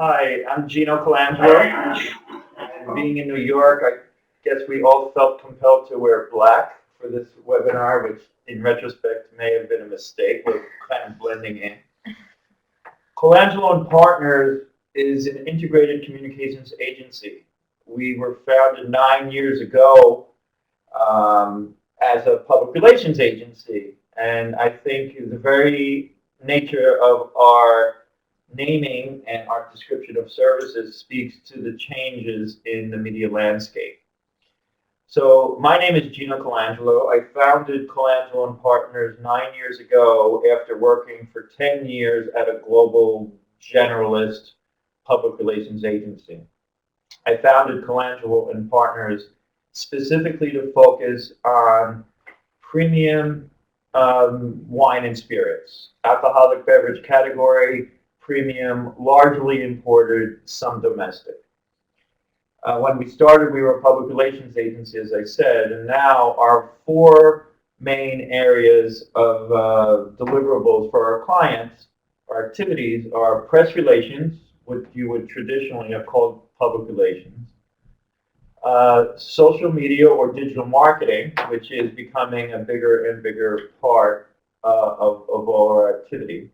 Hi, I'm Gino Colangelo. And being in New York, I guess we all felt compelled to wear black for this webinar, which in retrospect may have been a mistake. We're kind of blending in. Colangelo and Partners is an integrated communications agency. We were founded 9 years ago as a public relations agency. And I think the very nature of our naming and our description of services speaks to the changes in the media landscape. So my name is Gino Colangelo. I founded Colangelo and Partners 9 years ago after working for 10 years at a global generalist public relations agency. I founded Colangelo and Partners specifically to focus on premium wine and spirits, alcoholic beverage category, premium, largely imported, some domestic. When we started, we were a public relations agency, as I said, and now our four main areas of deliverables for our clients, our activities, are press relations, what you would traditionally have called public relations, social media or digital marketing, which is becoming a bigger and bigger part of all our activity.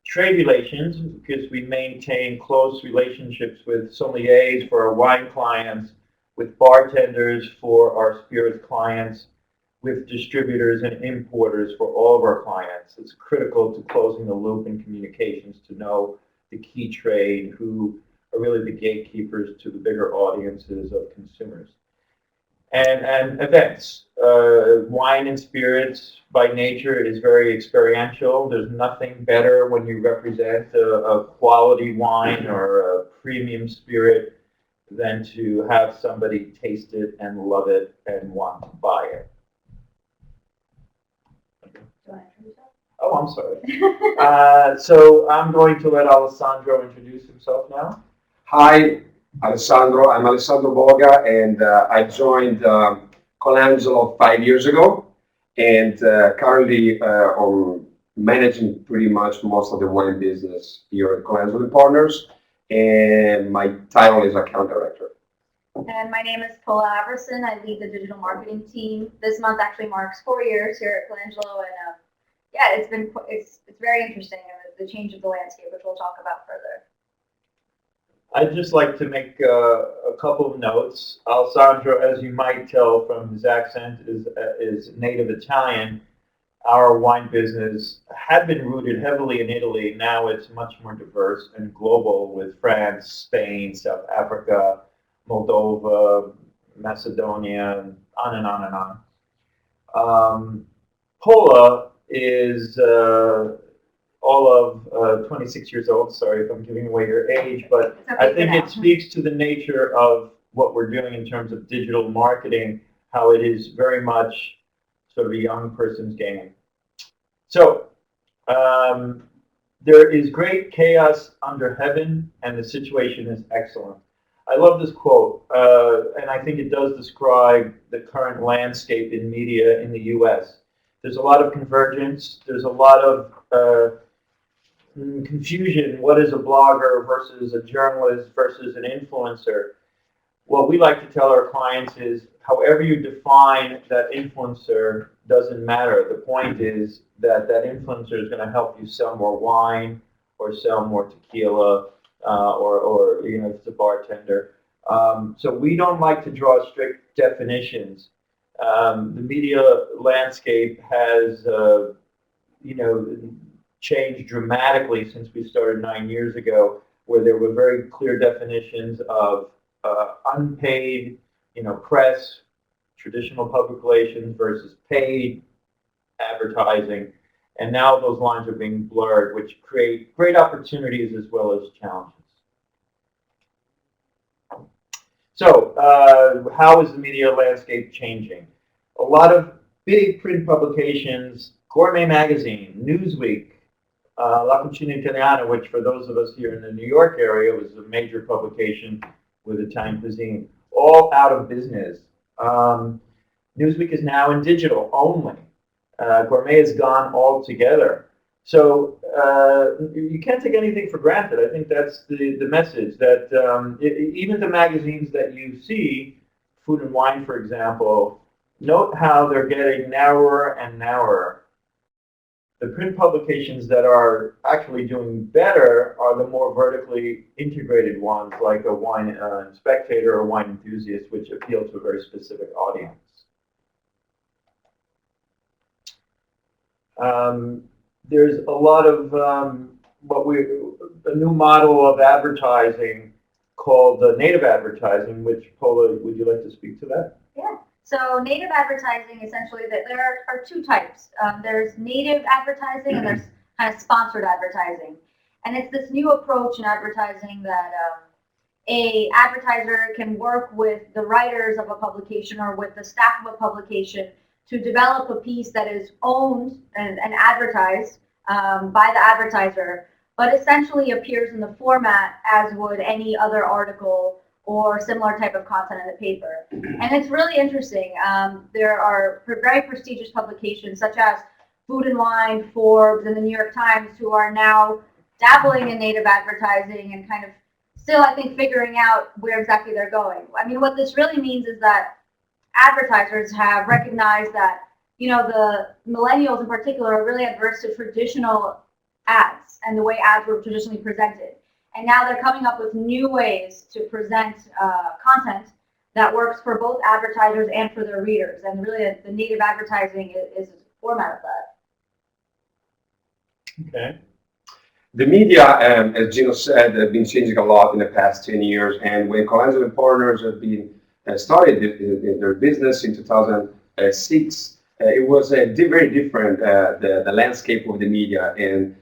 Trade relations, because we maintain close relationships with sommeliers for our wine clients, with bartenders for our spirits clients, with distributors and importers for all of our clients. It's critical to closing the loop in communications to know the key trade, who are really the gatekeepers to the bigger audiences of consumers. And events. Wine and spirits by nature is very experiential. There's nothing better when you represent a quality wine or a premium spirit than to have somebody taste it and love it and want to buy it. Oh, I'm sorry. So I'm going to let Alessandro introduce himself now. Hi, Alessandro. I'm Alessandro Boga, and I joined Colangelo 5 years ago, and currently I'm managing pretty much most of the wine business here at Colangelo Partners, and my title is account director. And my name is Paula Averson. I lead the digital marketing team. This month actually marks 4 years here at Colangelo, and yeah, it's very interesting, the change of the landscape, which we'll talk about further. I'd just like to make a couple of notes. Alessandro, as you might tell from his accent, is native Italian. Our wine business had been rooted heavily in Italy. Now it's much more diverse and global with France, Spain, South Africa, Moldova, Macedonia, and on and on and on. Pola is all of 26 years old. Sorry if I'm giving away your age, but I think it speaks to the nature of what we're doing in terms of digital marketing, how it is very much sort of a young person's game. So there is great chaos under heaven, and the situation is excellent. I love this quote, and I think it does describe the current landscape in media in the U.S. There's a lot of convergence. There's a lot of confusion. What is a blogger versus a journalist versus an influencer? What we like to tell our clients is, however you define that influencer doesn't matter. The point is that that influencer is going to help you sell more wine or sell more tequila, or if it's a bartender. So we don't like to draw strict definitions. The media landscape has changed dramatically since we started 9 years ago, where there were very clear definitions of unpaid, press, traditional public relations versus paid advertising, and now those lines are being blurred, which create great opportunities as well as challenges. So, how is the media landscape changing? A lot of big print publications, Gourmet Magazine, Newsweek, La Cucina Italiana, which for those of us here in the New York area was a major publication with Italian cuisine, all out of business. Newsweek is now in digital only. Gourmet is gone altogether. So you can't take anything for granted. I think that's the message that even the magazines that you see, Food and Wine, for example, note how they're getting narrower and narrower. The print publications that are actually doing better are the more vertically integrated ones, like a Wine Spectator or Wine Enthusiast, which appeal to a very specific audience. There's a lot of a new model of advertising called native advertising, which Paula, would you like to speak to that? Yeah. So native advertising, essentially, that there are two types. There's native advertising and there's kind of sponsored advertising. And it's this new approach in advertising that a advertiser can work with the writers of a publication or with the staff of a publication to develop a piece that is owned and advertised by the advertiser, but essentially appears in the format as would any other article or similar type of content in the paper. And it's really interesting. There are very prestigious publications such as Food and Wine, Forbes, and the New York Times who are now dabbling in native advertising and kind of still, I think, figuring out where exactly they're going. I mean, what this really means is that advertisers have recognized that, you know, the millennials in particular are really adverse to traditional ads and the way ads were traditionally presented. And now they're coming up with new ways to present content that works for both advertisers and for their readers. And really, the native advertising is a format of that. Okay. The media, as Gino said, have been changing a lot in the past 10 years. And when Colangelo Partners have been started their business in 2006, it was very different, the landscape of the media. And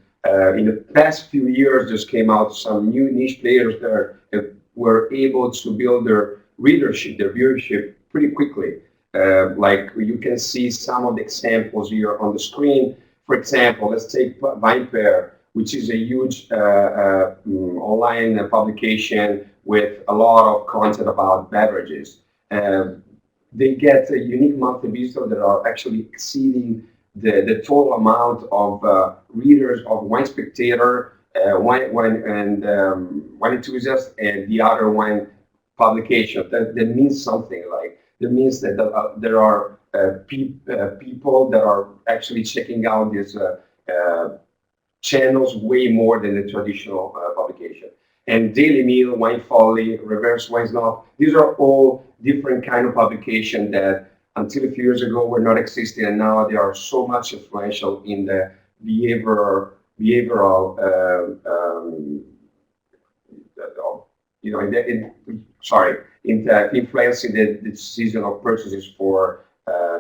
in the past few years, just came out some new niche players that were able to build their readership, their viewership pretty quickly. Like you can see some of the examples here on the screen. For example, let's take VinePair, which is a huge online publication with a lot of content about beverages. They get a unique monthly visitors that are actually exceeding the total amount of readers of Wine Spectator, Wine Enthusiast, and the other wine publication. That means something. Like that means that there are people that are actually checking out these channels way more than the traditional publication. And Daily Meal, Wine Folly, Reverse Wine Snob, these are all different kind of publication that until a few years ago were not existing, and now they are so much influential in the behavioral, influencing the decision of purchases for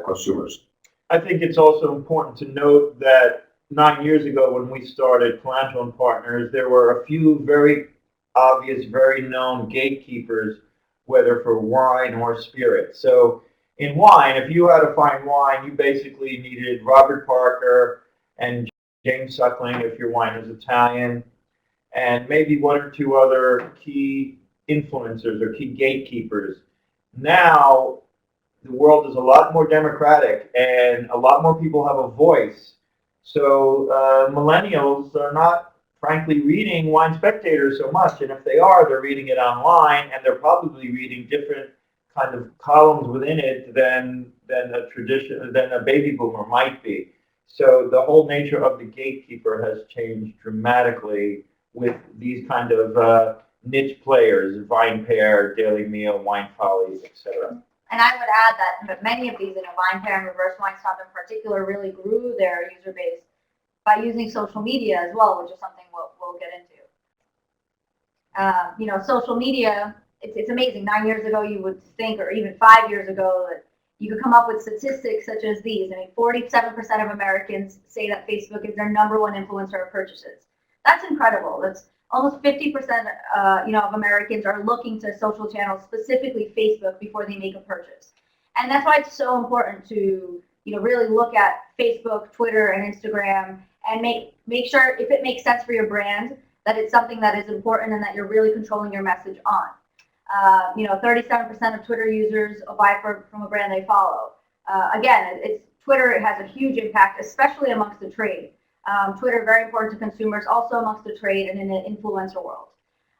consumers. I think it's also important to note that 9 years ago when we started Colangelo Partners, there were a few very obvious, very known gatekeepers, whether for wine or spirit. So in wine, if you had to find wine, you basically needed Robert Parker and James Suckling if your wine is Italian, and maybe one or two other key influencers or key gatekeepers. Now, the world is a lot more democratic and a lot more people have a voice. So millennials are not, frankly, reading Wine Spectator so much, and if they are, they're reading it online, and they're probably reading different kind of columns within it than a baby boomer might be. So the whole nature of the gatekeeper has changed dramatically with these kind of niche players, VinePair, Daily Meal, Wine Folly, etc. And I would add that many of these, VinePair and Reverse Wine Snob in particular, really grew their user base by using social media as well, which is something we'll get into. Social media, it's amazing. 9 years ago, you would think, or even 5 years ago, that you could come up with statistics such as these. 47% of Americans say that Facebook is their #1 influencer of purchases. That's incredible. That's almost 50%, of Americans are looking to social channels, specifically Facebook, before they make a purchase. And that's why it's so important to, really look at Facebook, Twitter, and Instagram, and make sure, if it makes sense for your brand, that it's something that is important and that you're really controlling your message on. 37% of Twitter users buy from a brand they follow. Again, Twitter has a huge impact, especially amongst the trade. Twitter, very important to consumers, also amongst the trade and in the influencer world.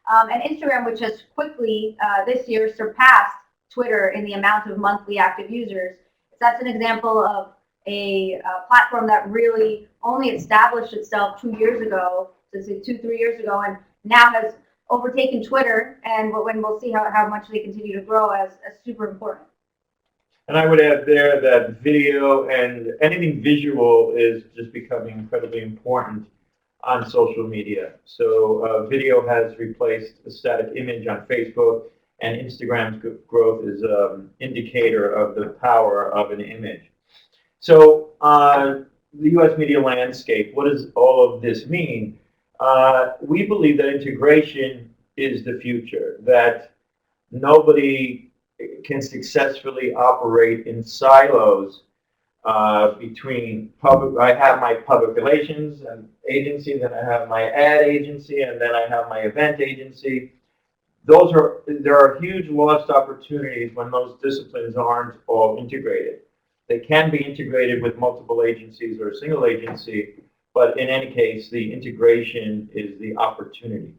And Instagram, which has quickly this year surpassed Twitter in the amount of monthly active users. That's an example of a platform that really only established itself 2 years ago, so 3 years ago, and now has overtaken Twitter, and when we'll see how much they continue to grow as super important. And I would add there that video and anything visual is just becoming incredibly important on social media. So video has replaced a static image on Facebook, and Instagram's growth is an indicator of the power of an image. So the U.S. media landscape, what does all of this mean? We believe that integration is the future, that nobody can successfully operate in silos between I have my public relations and agency, then I have my ad agency, and then I have my event agency. There are huge lost opportunities when those disciplines aren't all integrated. They can be integrated with multiple agencies or a single agency, but in any case, the integration is the opportunity.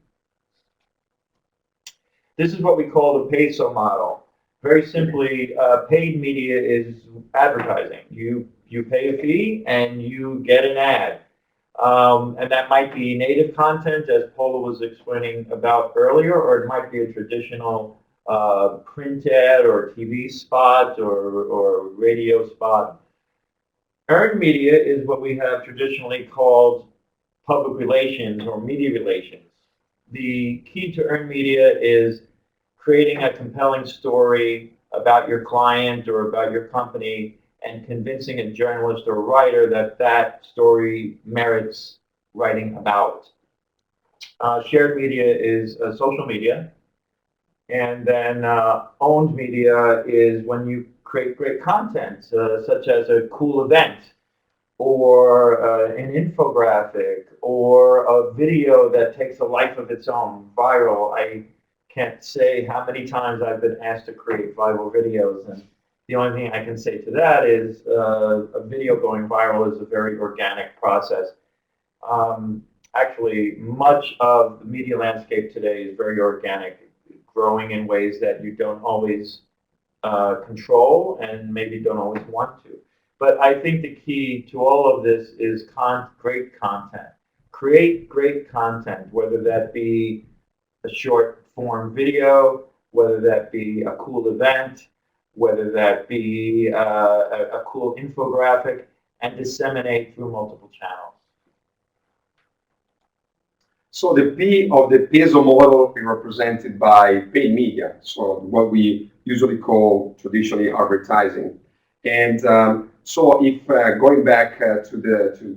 This is what we call the Pizzo Model. Very simply, paid media is advertising. You pay a fee and you get an ad. And that might be native content, as Paula was explaining about earlier, or it might be a traditional print ad or TV spot or radio spot. Earned media is what we have traditionally called public relations or media relations. The key to earned media is creating a compelling story about your client or about your company and convincing a journalist or writer that that story merits writing about. Shared media is social media. And then owned media is when you create great content, such as a cool event or an infographic or a video that takes a life of its own, viral. I can't say how many times I've been asked to create viral videos, and the only thing I can say to that is a video going viral is a very organic process. Actually, much of the media landscape today is very organic, growing in ways that you don't always control and maybe don't always want to. But I think the key to all of this is great content. Create great content, whether that be a short form video, whether that be a cool event, whether that be a cool infographic, and disseminate through multiple channels. So the P of the Pizzo model is represented by paid media, so what we usually call traditionally advertising. And so if going back to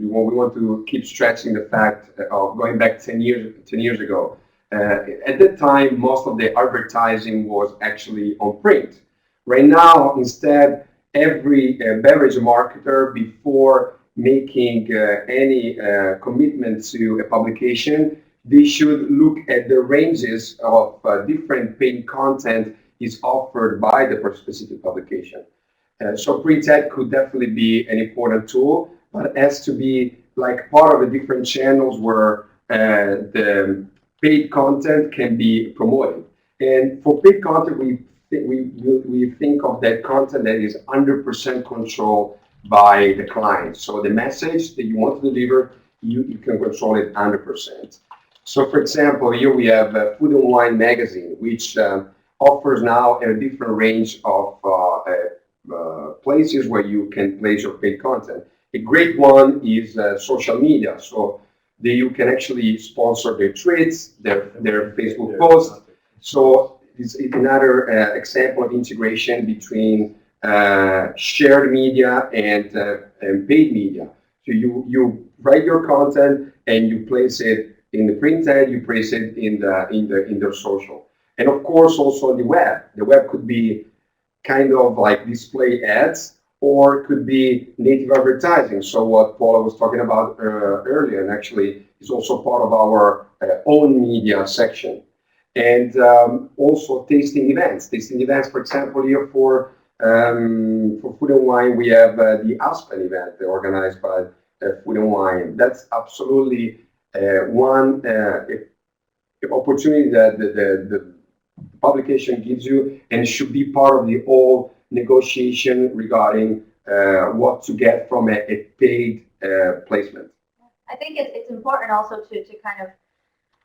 what we want to keep stretching the fact of going back 10 years ago, at that time, most of the advertising was actually on print. Right now, instead, every beverage marketer, before making any commitment to a publication, they should look at the ranges of different paid content is offered by the specific publication. So print ad could definitely be an important tool, but it has to be like part of the different channels where the paid content can be promoted. And for paid content, we think of that content that is 100% controlled by the client. So the message that you want to deliver, you can control it 100%. So for example, here we have Food and Wine magazine, which offers now a different range of places where you can place your paid content. A great one is social media. So you can actually sponsor their tweets, their Facebook posts. So it's another example of integration between shared media and paid media. So you write your content and you place it in the print ad, you place it in the social. And of course, also the web. The web could be kind of like display ads, or it could be native advertising. So what Paula was talking about earlier, and actually is also part of our own media section. And also tasting events. Tasting events, for example, here for Food and Wine, we have the Aspen event organized by food and wine. That's absolutely one opportunity that the publication gives you, and it should be part of the whole negotiation regarding what to get from a paid placement. I think it's important also to kind of,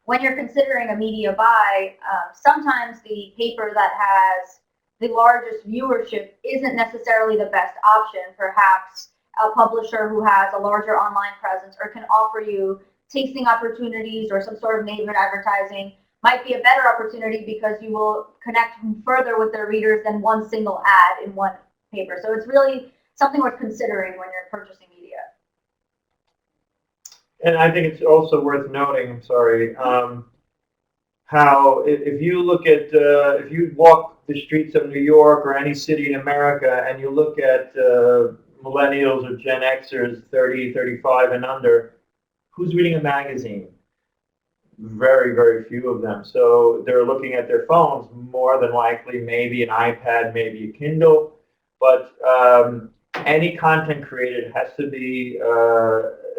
when you're considering a media buy, sometimes the paper that has the largest viewership isn't necessarily the best option. Perhaps a publisher who has a larger online presence or can offer you tasting opportunities or some sort of neighborhood advertising might be a better opportunity because you will connect further with their readers than one single ad in one paper. So it's really something worth considering when you're purchasing media. And I think it's also worth noting, I'm sorry, how if you look at, if you walk the streets of New York or any city in America and you look at millennials or Gen Xers, 30, 35 and under, who's reading a magazine? Very, very few of them. So they're looking at their phones, more than likely, maybe an iPad, maybe a Kindle. But any content created has to be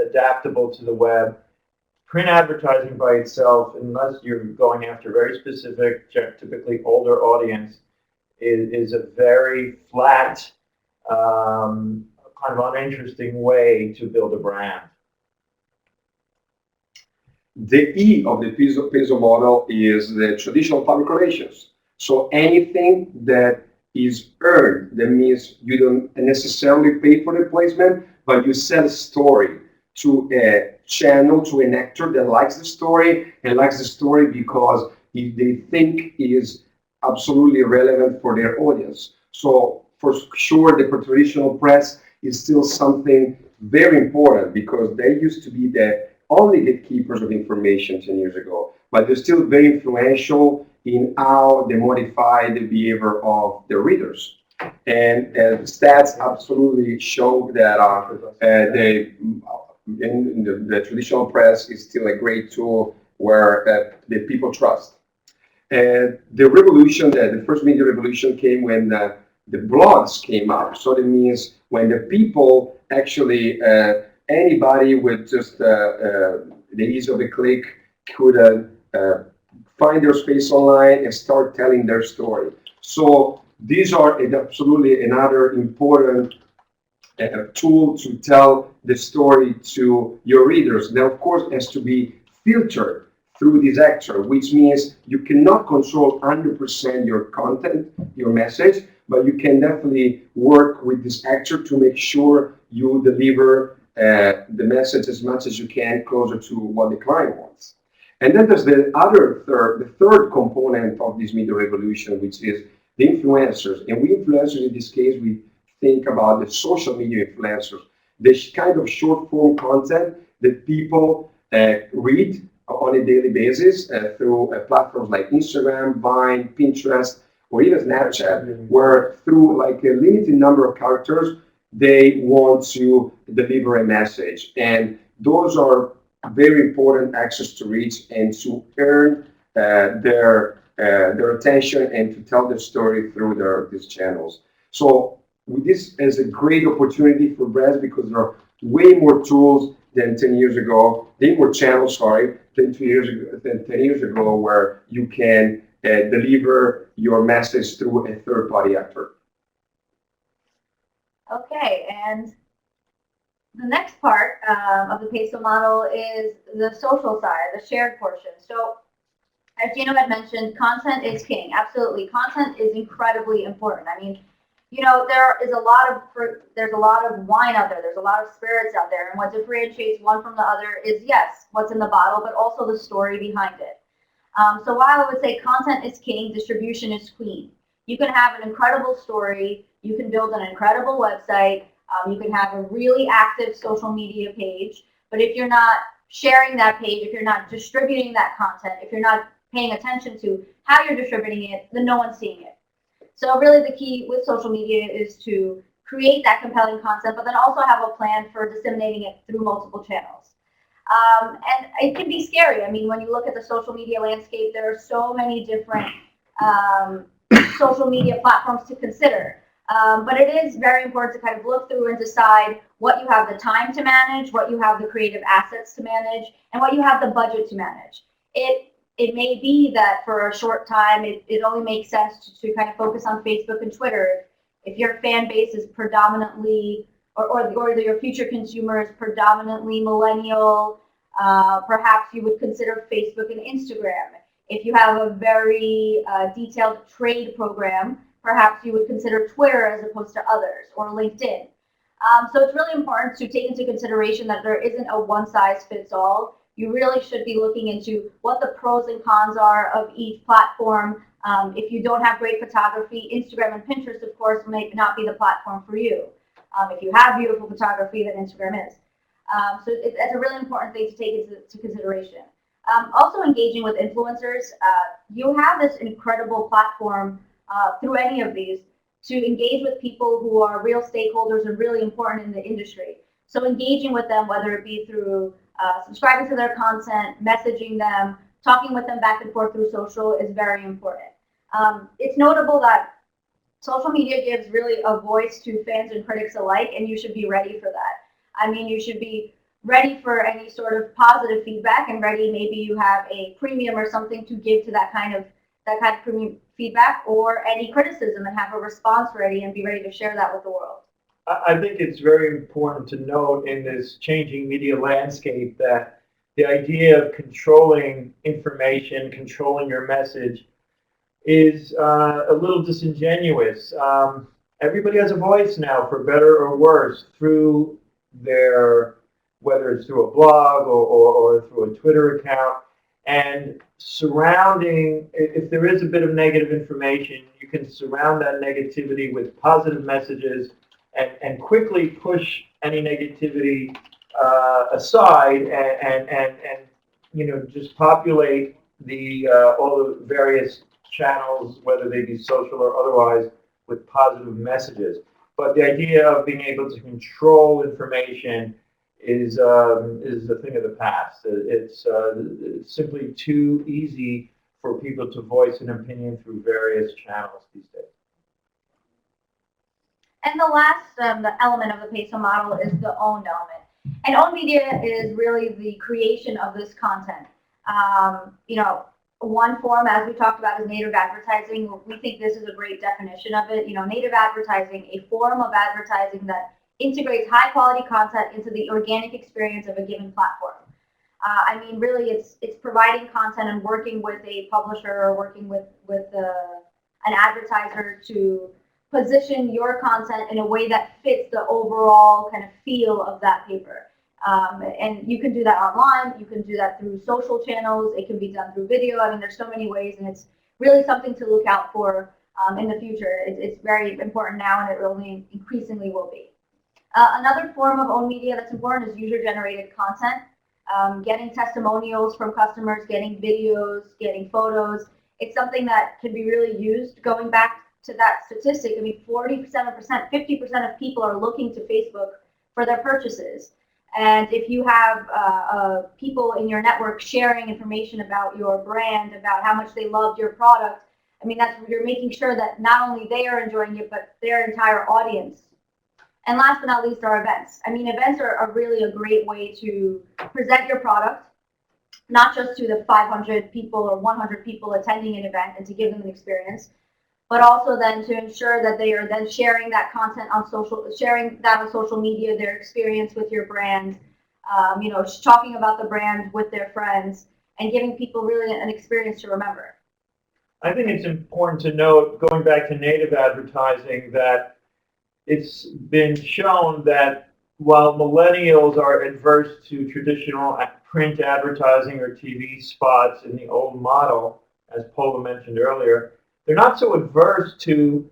adaptable to the web. Print advertising by itself, unless you're going after a very specific, typically older audience, is a very flat, kind of uninteresting way to build a brand. The E of the Pizzo model is the traditional public relations. So anything that is earned, that means you don't necessarily pay for the placement, but you sell a story to a channel, to an actor that likes the story and likes the story because they think is absolutely relevant for their audience. So for sure, the traditional press is still something very important because they used to be the only gatekeepers of information 10 years ago, but they're still very influential in how they modify the behavior of their readers. And stats absolutely show that the traditional press is still a great tool where the people trust. And the revolution, the first media revolution came when the blogs came up. So that means when the people actually, anybody with just the ease of a click could find their space online and start telling their story. So these are absolutely another important tool to tell the story to your readers. Now, of course, it has to be filtered through this actor, which means you cannot control 100% your content, your message, but you can definitely work with this actor to make sure you deliver the message as much as you can closer to what the client wants. And then there's the third component of this media revolution, which is the influencers. And we influencers, in this case, we think about the social media influencers, this kind of short form content that people read on a daily basis through platforms like Instagram, Vine, Pinterest, or even Snapchat, where through like a limited number of characters, they want to deliver a message. And those are very important access to reach and to earn their attention and to tell their story through these channels. So this is a great opportunity for brands because there are way more tools than 10 years ago, way more channels, than 10 years ago, where you can deliver your message through a third-party actor. Okay, and the next part of the Pizzo model is the social side, the shared portion. So as Gino had mentioned, content is king. Absolutely, content is incredibly important. I mean, you know, there's a lot of wine out there. There's a lot of spirits out there, and what differentiates one from the other is, yes, what's in the bottle, but also the story behind it. So while I would say content is king, distribution is queen. You can have an incredible story. You can build an incredible website. You can have a really active social media page. But if you're not sharing that page, if you're not distributing that content, if you're not paying attention to how you're distributing it, then no one's seeing it. So really the key with social media is to create that compelling content, but then also have a plan for disseminating it through multiple channels. And it can be scary. I mean, when you look at the social media landscape, there are so many different social media platforms to consider. But it is very important to kind of look through and decide what you have the time to manage, what you have the creative assets to manage, and what you have the budget to manage. It may be that for a short time, it only makes sense to kind of focus on Facebook and Twitter. If your fan base is predominantly, or your future consumer is predominantly millennial, perhaps you would consider Facebook and Instagram. If you have a very detailed trade program, perhaps you would consider Twitter as opposed to others, or LinkedIn. So it's really important to take into consideration that there isn't a one-size-fits-all. You really should be looking into what the pros and cons are of each platform. If you don't have great photography, Instagram and Pinterest, of course, may not be the platform for you. If you have beautiful photography, then Instagram is. So it's a really important thing to take into consideration. Also engaging with influencers. You have this incredible platform through any of these to engage with people who are real stakeholders and really important in the industry. So engaging with them, whether it be through subscribing to their content, messaging them, talking with them back and forth through social is very important. It's notable that social media gives really a voice to fans and critics alike, and you should be ready for that. I mean, you should be ready for any sort of positive feedback and ready, maybe you have a premium or something to give to that kind of premium feedback, or any criticism, and have a response ready and be ready to share that with the world. I think it's very important to note in this changing media landscape that the idea of controlling information, controlling your message, is a little disingenuous. Everybody has a voice now, for better or worse, through their, whether it's through a blog or through a Twitter account. And surrounding, if there is a bit of negative information, you can surround that negativity with positive messages and quickly push any negativity aside and just populate all the various channels, whether they be social or otherwise, with positive messages. But the idea of being able to control information is a thing of the past. It's simply too easy for people to voice an opinion through various channels these days. And the last the element of the Pizzo model is the owned element. And owned media is really the creation of this content. One form, as we talked about, is native advertising. We think this is a great definition of it. Native advertising, a form of advertising that integrates high quality content into the organic experience of a given platform. Really, it's providing content and working with a publisher or working with an advertiser to position your content in a way that fits the overall kind of feel of that paper. And you can do that online. You can do that through social channels. It can be done through video. There's so many ways, and it's really something to look out for in the future. It's very important now, and it only increasingly will be. Another form of owned media that's important is user-generated content. Getting testimonials from customers, getting videos, getting photos. It's something that can be really used. Going back to that statistic, 40%, 50% of people are looking to Facebook for their purchases. And if you have people in your network sharing information about your brand, about how much they loved your product, you're making sure that not only they are enjoying it, but their entire audience. And last but not least are events. Events are really a great way to present your product, not just to the 500 people or 100 people attending an event and to give them an experience, but also then to ensure that they are then sharing that content on social media, their experience with your brand, talking about the brand with their friends, and giving people really an experience to remember. I think it's important to note, going back to native advertising, that it's been shown that while millennials are adverse to traditional print advertising or TV spots in the old model, as Paula mentioned earlier, they're not so adverse to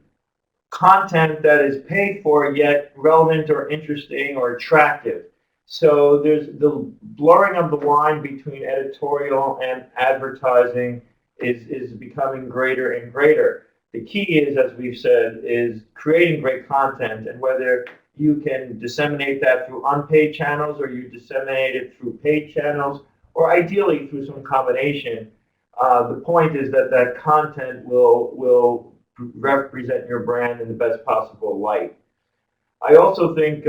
content that is paid for yet relevant or interesting or attractive. So there's the blurring of the line between editorial and advertising is becoming greater and greater. The key is, as we've said, is creating great content, and whether you can disseminate that through unpaid channels or you disseminate it through paid channels, or ideally through some combination. The point is that content will represent your brand in the best possible light. I also think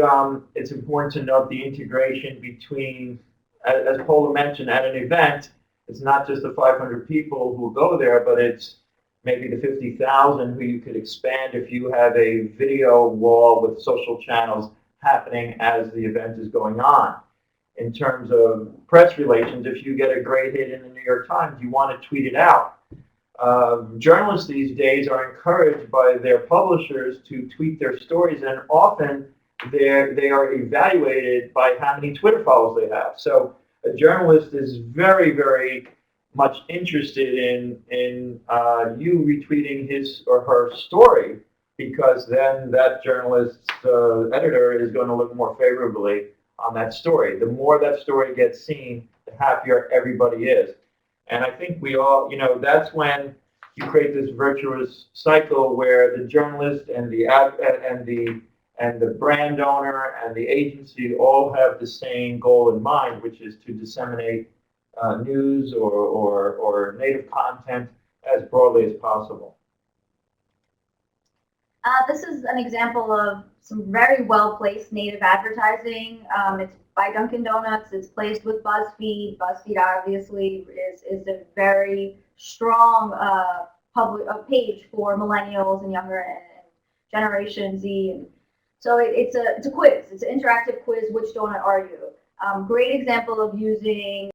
it's important to note the integration between, as Paula mentioned, at an event, it's not just the 500 people who go there, but it's maybe the 50,000 who you could expand if you have a video wall with social channels happening as the event is going on. In terms of press relations, if you get a great hit in the New York Times, you want to tweet it out. Journalists these days are encouraged by their publishers to tweet their stories, and often they are evaluated by how many Twitter follows they have. So a journalist is very, very much interested in you retweeting his or her story, because then that journalist's editor is going to look more favorably on that story. The more that story gets seen, the happier everybody is. And I think we all, that's when you create this virtuous cycle where the journalist and the brand owner and the agency all have the same goal in mind, which is to disseminate news or native content as broadly as possible. This is an example of some very well-placed native advertising. It's by Dunkin' Donuts. It's placed with BuzzFeed. BuzzFeed obviously is a very strong public page for millennials and younger and Generation Z. And so it's a quiz. It's an interactive quiz. Which donut are you? Great example of using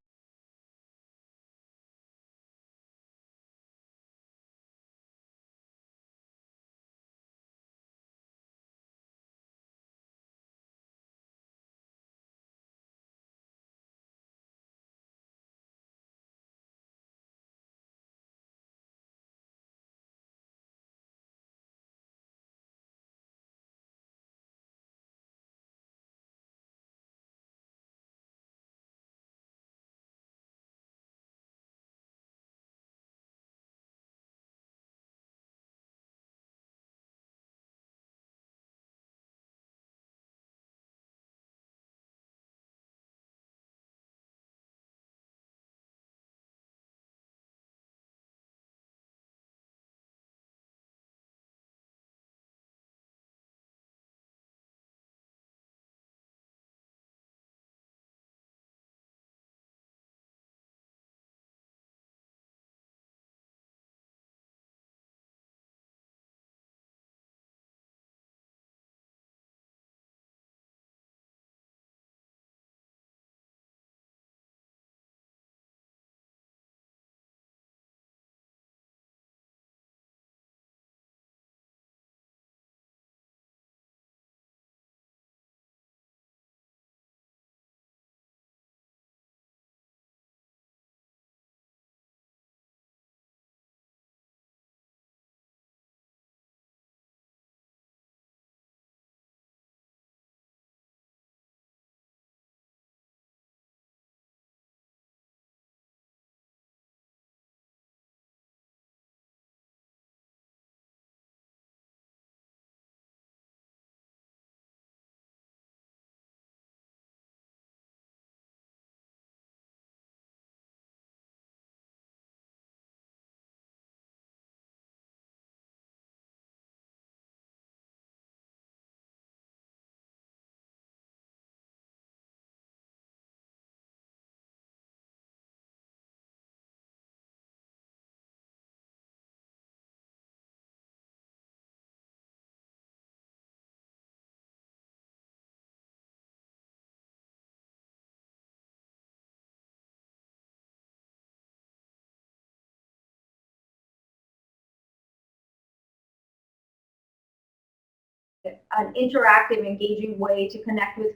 an interactive, engaging way to connect with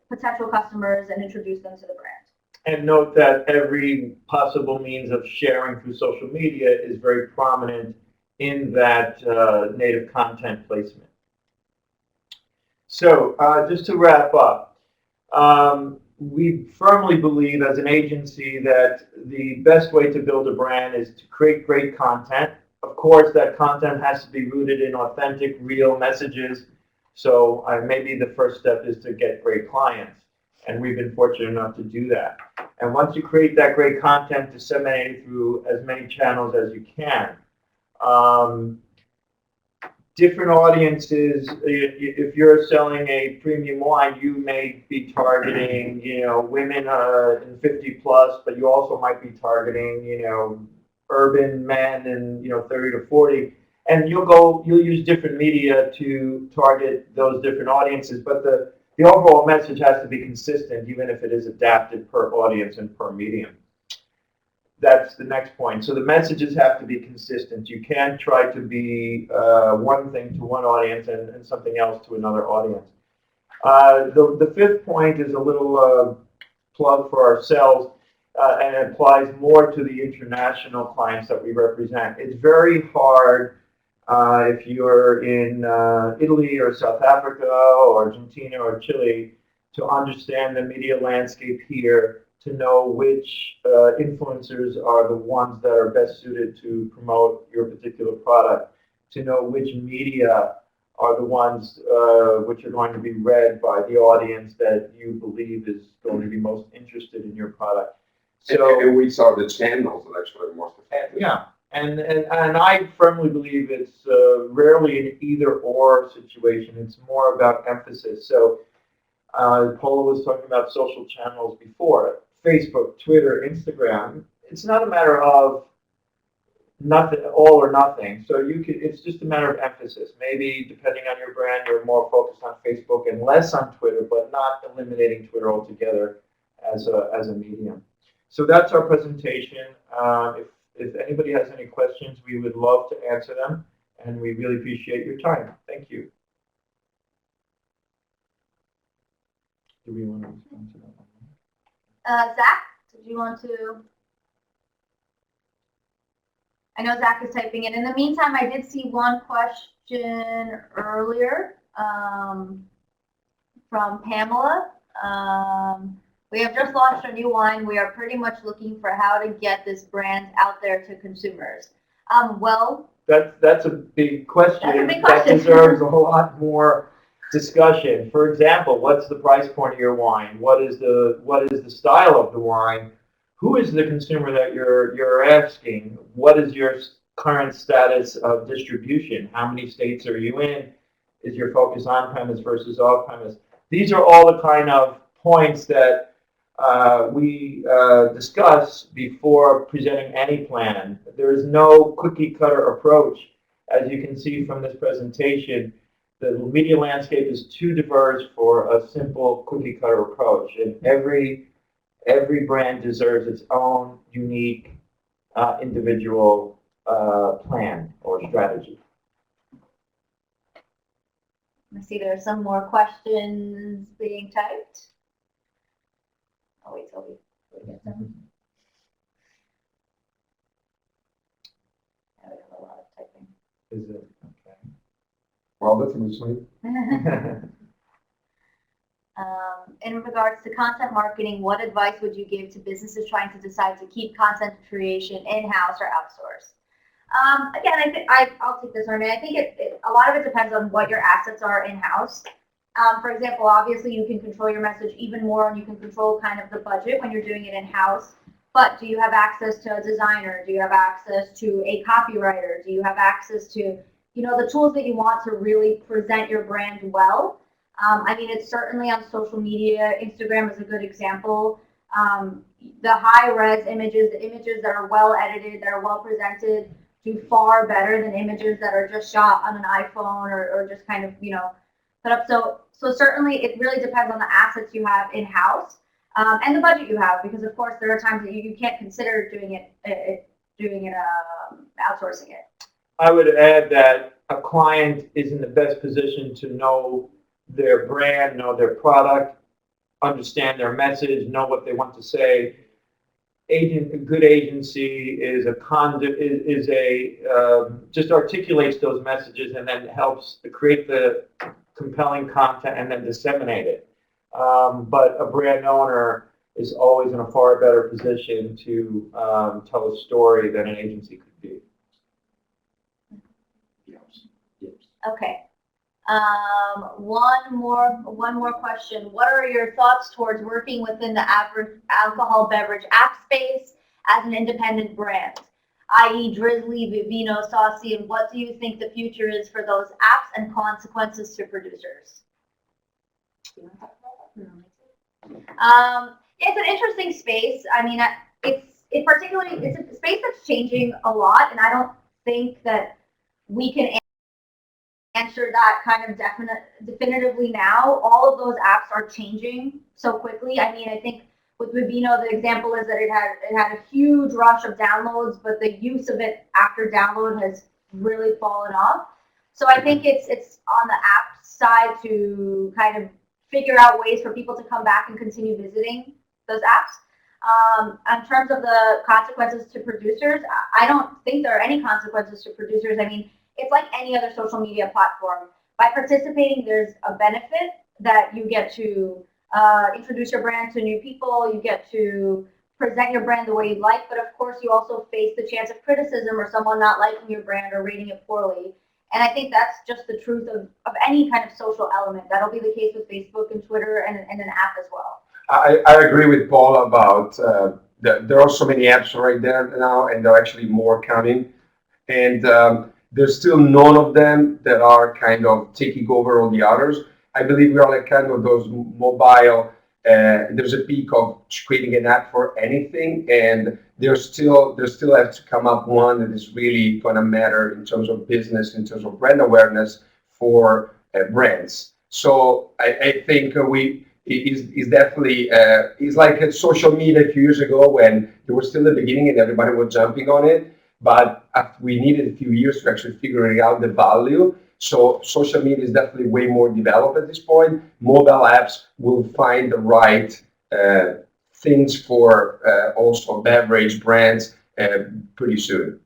potential customers and introduce them to the brand. And note that every possible means of sharing through social media is very prominent in that native content placement. So just to wrap up, we firmly believe as an agency that the best way to build a brand is to create great content. Of course, that content has to be rooted in authentic, real messages. So maybe the first step is to get great clients. And we've been fortunate enough to do that. And once you create that great content, disseminate it through as many channels as you can. Different audiences, if you're selling a premium wine, you may be targeting, women in 50 plus, but you also might be targeting, urban men and, 30 to 40. And you'll use different media to target those different audiences, but the overall message has to be consistent, even if it is adapted per audience and per medium. That's the next point. So the messages have to be consistent. You can't try to be one thing to one audience and something else to another audience. The fifth point is a little plug for ourselves, and it applies more to the international clients that we represent. It's very hard if you're in Italy or South Africa or Argentina or Chile to understand the media landscape here, to know which influencers are the ones that are best suited to promote your particular product, to know which media are the ones which are going to be read by the audience that you believe is going to be most interested in your product. So, and we saw the channels that actually are most effective. Yeah, and I firmly believe it's rarely an either-or situation. It's more about emphasis. So Paula was talking about social channels before. Facebook, Twitter, Instagram. It's not a matter of nothing, all or nothing. So it's just a matter of emphasis. Maybe depending on your brand, you're more focused on Facebook and less on Twitter, but not eliminating Twitter altogether as a medium. So that's our presentation. If anybody has any questions, we would love to answer them, and we really appreciate your time. Thank you. Do we want to respond to that one? Zach, did you want to? I know Zach is typing in. In the meantime, I did see one question earlier from Pamela. We have just launched a new wine. We are pretty much looking for how to get this brand out there to consumers. Well, that's a big question. That's a big question. That deserves a whole lot more discussion. For example, what's the price point of your wine? What is the style of the wine? Who is the consumer that you're asking? What is your current status of distribution? How many states are you in? Is your focus on premise versus off premise? These are all the kind of points that we discuss before presenting any plan. There is no cookie cutter approach. As you can see from this presentation, the media landscape is too diverse for a simple cookie cutter approach, and every brand deserves its own unique individual plan or strategy. I see there are some more questions being typed. I'll wait till we get them. Yeah, we have a lot of typing. Is it? Well, that's interesting. In regards to content marketing, what advice would you give to businesses trying to decide to keep content creation in-house or outsource? Again, I'll take this one. I mean, I think a lot of it depends on what your assets are in-house. For example, obviously you can control your message even more, and you can control kind of the budget when you're doing it in-house. But do you have access to a designer? Do you have access to a copywriter? Do you have access to the tools that you want to really present your brand well? I mean, it's certainly on social media. Instagram is a good example. The high-res images, the images that are well edited, that are well presented, do far better than images that are just shot on an iPhone or just kind of, put up. So certainly it really depends on the assets you have in-house and the budget you have, because of course there are times that you can't consider doing it outsourcing it. I would add that a client is in the best position to know their brand, know their product, understand their message, know what they want to say. A good agency is just articulates those messages and then helps to create the compelling content and then disseminate it. But a brand owner is always in a far better position to tell a story than an agency could be. Okay. One more question. What are your thoughts towards working within the average alcohol beverage app space as an independent brand? i.e. Drizzly, Vivino, Saucy, and what do you think the future is for those apps and consequences to producers? It's an interesting space. I mean, it's a space that's changing a lot, and I don't think that we can answer that kind of definitively now. All of those apps are changing so quickly. I mean, I think with Vivino, the example is that it had a huge rush of downloads, but the use of it after download has really fallen off. So I think it's on the app side to kind of figure out ways for people to come back and continue visiting those apps. In terms of the consequences to producers, I don't think there are any consequences to producers. I mean, it's like any other social media platform. By participating, there's a benefit that you get to introduce your brand to new people, you get to present your brand the way you'd like, but of course you also face the chance of criticism or someone not liking your brand or rating it poorly. And I think that's just the truth of any kind of social element. That'll be the case with Facebook and Twitter and an app as well. I agree with Paul about there are so many apps right there now, and there are actually more coming. And there's still none of them that are kind of taking over all the others. I believe we are like kind of those mobile. There's a peak of creating an app for anything, and there still has to come up one that is really going to matter in terms of business, in terms of brand awareness for brands. So I think is definitely is like a social media a few years ago when they were still in the beginning and everybody was jumping on it, but we needed a few years to actually figure out the value. So social media is definitely way more developed at this point. Mobile apps will find the right things for also beverage brands pretty soon.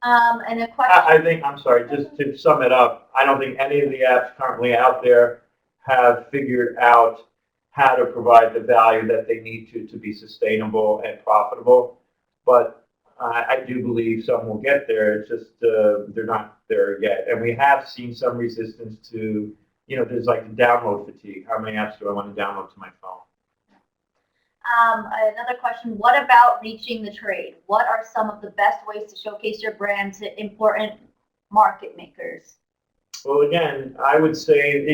And a question. I think, I'm sorry, just to sum it up, I don't think any of the apps currently out there have figured out how to provide the value that they need to be sustainable and profitable. But I do believe some will get there. It's just they're not there yet. And we have seen some resistance to, there's like download fatigue. How many apps do I want to download to my phone? Another question, what about reaching the trade? What are some of the best ways to showcase your brand to important market makers? Well, again, I would say,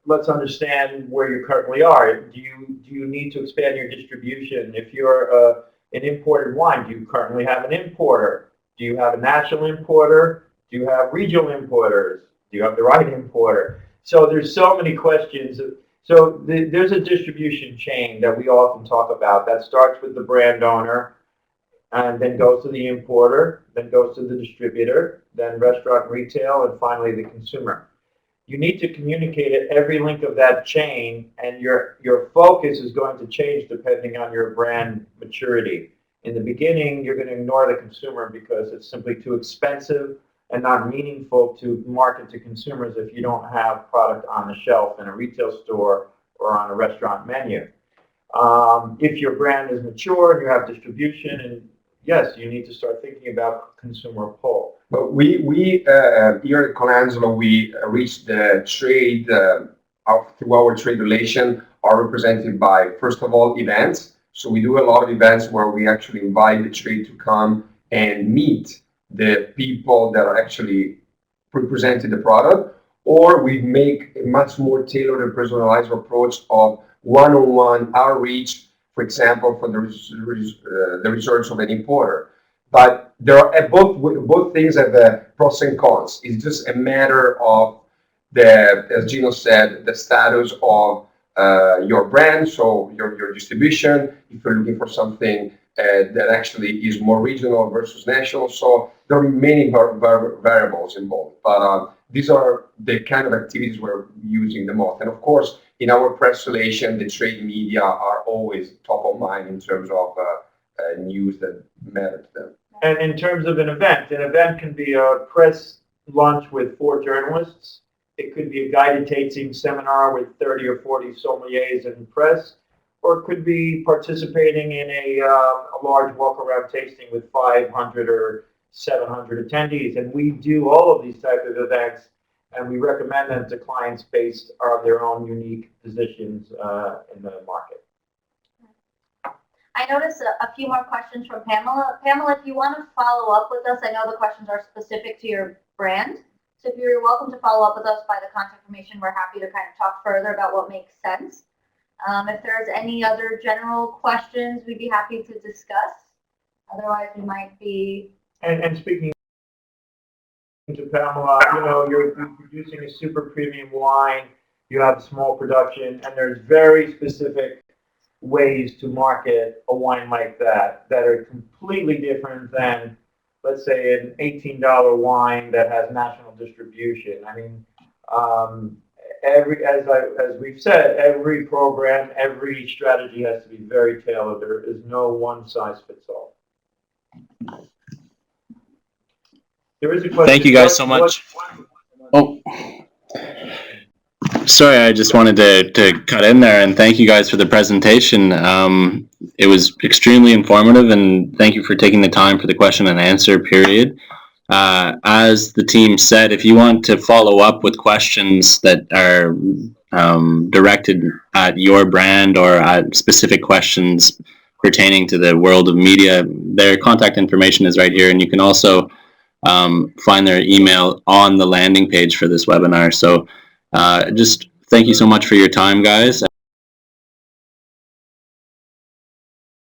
let's understand where you currently are. Do you need to expand your distribution? If you're an imported wine, do you currently have an importer? Do you have a national importer? Do you have regional importers? Do you have the right importer? So there's so many questions. So there's a distribution chain that we often talk about that starts with the brand owner and then goes to the importer, then goes to the distributor, then restaurant retail, and finally the consumer. You need to communicate at every link of that chain, and your focus is going to change depending on your brand maturity. In the beginning, you're going to ignore the consumer because it's simply too expensive and not meaningful to market to consumers if you don't have product on the shelf in a retail store or on a restaurant menu. If your brand is mature and you have distribution, and yes, you need to start thinking about consumer pull. But we here at Colangelo, we reach the trade through our trade relation are represented by, first of all, events. So we do a lot of events where we actually invite the trade to come and meet the people that are actually representing the product, or we make a much more tailored and personalized approach of one-on-one outreach, for example, for the research of an importer. But there are both things have pros and cons. It's just a matter of as Gino said, the status of your brand, so your distribution. If you're looking for something that actually is more regional versus national, so there are many variables involved. But these are the kind of activities we're using the most. And of course, in our press relation, the trade media are always top of mind in terms of news that matter to them. And in terms of an event can be a press lunch with 4 journalists. It could be a guided tasting seminar with 30 or 40 sommeliers and press, or it could be participating in a large walk-around tasting with 500 or 700 attendees. And we do all of these types of events, and we recommend them to clients based on their own unique positions in the market. I I noticed a few more questions from Pamela. Pamela, if you want to follow up with us, I know the questions are specific to your brand. So if you're welcome to follow up with us by the contact information, we're happy to kind of talk further about what makes sense. If there's any other general questions, we'd be happy to discuss. Otherwise, we might be. And speaking to Pamela, you're producing a super premium wine, you have small production, and there's very specific ways to market a wine like that are completely different than, let's say, an $18 wine that has national distribution. I mean, as we've said, every program, every strategy has to be very tailored. There is no one size fits all. There is a question. Thank you guys so much. Oh, sorry, I just wanted to cut in there and thank you guys for the presentation. It was extremely informative, and thank you for taking the time for the question and answer period. As the team said, if you want to follow up with questions that are directed at your brand or at specific questions pertaining to the world of media, their contact information is right here, and you can also find their email on the landing page for this webinar. So just thank you so much for your time, guys.